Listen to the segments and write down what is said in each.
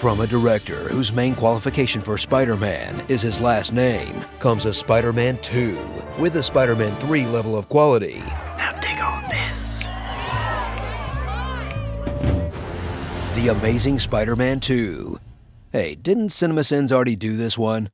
From a director whose main qualification for Spider-Man is his last name, comes a Spider-Man 2 with a Spider-Man 3 level of quality. Now take all this. The Amazing Spider-Man 2. Hey, didn't CinemaSins already do this one?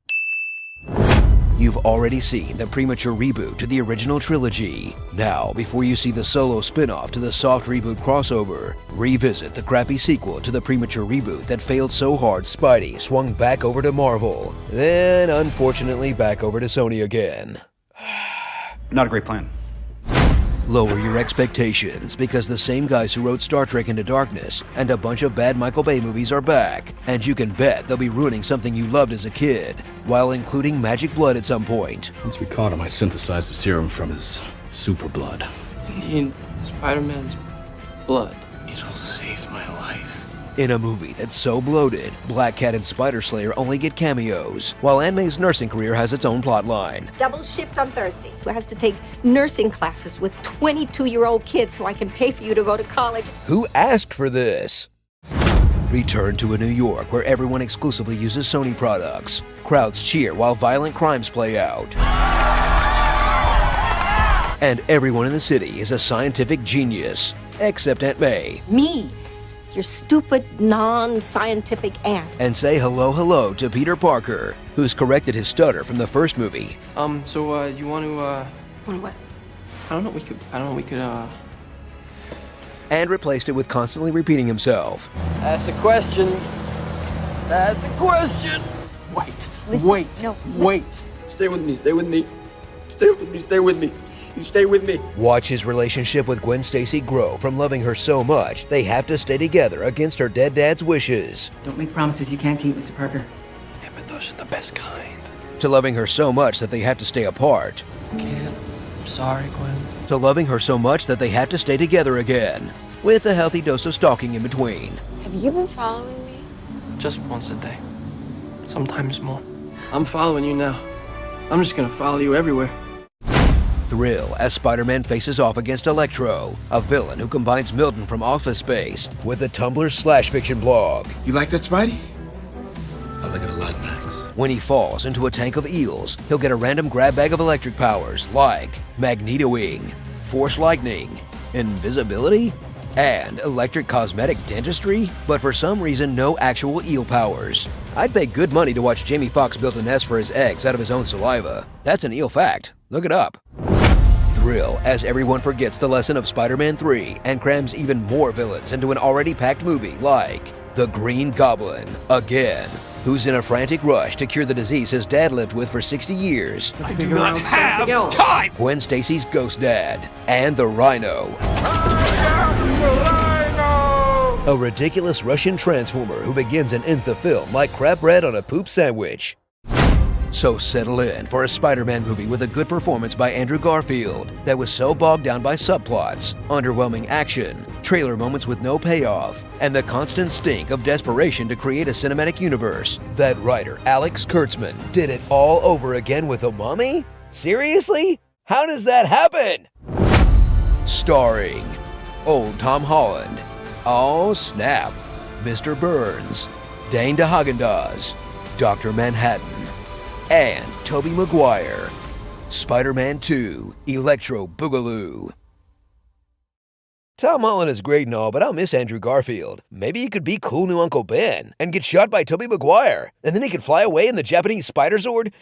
You've already seen the premature reboot to the original trilogy. Now, before you see the solo spin-off to the soft reboot crossover, revisit the crappy sequel to the premature reboot that failed so hard Spidey swung back over to Marvel, then unfortunately back over to Sony again. Not a great plan. Lower your expectations because the same guys who wrote Star Trek Into Darkness and a bunch of bad Michael Bay movies are back, and you can bet they'll be ruining something you loved as a kid, while including magic blood at some point. Once we caught him, I synthesized the serum from his super blood. I need Spider-Man's blood. It'll save my life. In a movie that's so bloated, Black Cat and Spider Slayer only get cameos, while Aunt May's nursing career has its own plotline. Double shift on Thursday. Who has to take nursing classes with 22-year-old kids so I can pay for you to go to college. Who asked for this? Return to a New York where everyone exclusively uses Sony products. Crowds cheer while violent crimes play out. And everyone in the city is a scientific genius, except Aunt May. Me, your stupid, non-scientific aunt. And say hello to Peter Parker, who's corrected his stutter from the first movie. You want to, Want what? we could, And replaced it with constantly repeating himself. Ask a question. Ask a question. Wait. Listen, Wait. no, Wait. Stay with me. Stay with me. Stay with me. Stay with me. You stay with me. Watch his relationship with Gwen Stacy grow from loving her so much they have to stay together against her dead dad's wishes, Don't make promises you can't keep, Mr. Parker. Yeah, but those are the best kind. to loving her so much that they have to stay apart, Can't. I'm sorry, Gwen. to loving her so much that they have to stay together again, with a healthy dose of stalking in between. Have you been following me? Just once a day. Sometimes more. I'm following you now. I'm just gonna follow you everywhere. Thrill as Spider-Man faces off against Electro, a villain who combines Milton from Office Space with the Tumblr/fiction blog. You like that, Spidey? I like it a lot, Max. When he falls into a tank of eels, he'll get a random grab bag of electric powers like Magneto-wing, Force Lightning, Invisibility, and electric cosmetic dentistry, but for some reason no actual eel powers. I'd pay good money to watch Jamie Foxx build a nest for his eggs out of his own saliva. That's an eel fact. Look it up. Thrill as everyone forgets the lesson of Spider-Man 3 and crams even more villains into an already packed movie like The Green Goblin, again, who's in a frantic rush to cure the disease his dad lived with for 60 years, I do not have time. Gwen Stacy's ghost dad, and the Rhino. A ridiculous Russian transformer who begins and ends the film like crab bread on a poop sandwich. So settle in for a Spider-Man movie with a good performance by Andrew Garfield that was so bogged down by subplots, underwhelming action, trailer moments with no payoff, and the constant stink of desperation to create a cinematic universe that writer Alex Kurtzman did it all over again with a mummy? Seriously? How does that happen? Starring Old Tom Holland, oh snap, Mr. Burns, Dane DeHagen-Dazs, Dr. Manhattan, and Tobey Maguire. Spider-Man 2, Electro Boogaloo. Tom Holland is great and all, but I'll miss Andrew Garfield. Maybe he could be cool new Uncle Ben and get shot by Tobey Maguire, and then he could fly away in the Japanese Spider Zord.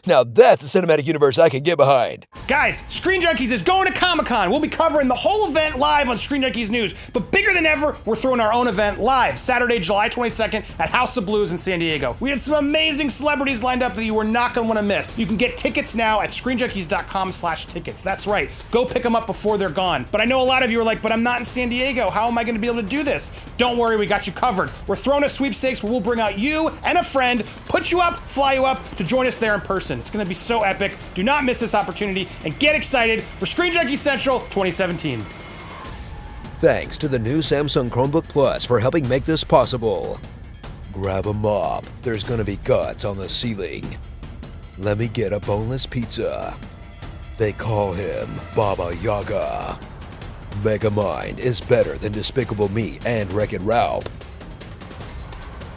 Now that's a cinematic universe I can get behind. Guys, Screen Junkies is going to Comic-Con. We'll be covering the whole event live on Screen Junkies News. But bigger than ever, we're throwing our own event live Saturday, July 22nd at House of Blues in San Diego. We have some amazing celebrities lined up that you are not going to want to miss. You can get tickets now at screenjunkies.com/tickets. That's right. Go pick them up before they're gone. But I know a lot of you are like, but I'm not in San Diego. How am I going to be able to do this? Don't worry, we got you covered. We're throwing a sweepstakes where we'll bring out you and a friend, put you up, fly you up to join us there in person. It's going to be so epic. Do not miss this opportunity and get excited for Screen Junkies Central 2017. Thanks to the new Samsung Chromebook Plus for helping make this possible. Grab a mop. There's gonna be guts on the ceiling. Let me get a boneless pizza. They call him Baba Yaga. Megamind is better than Despicable Me and Wreck-It Ralph.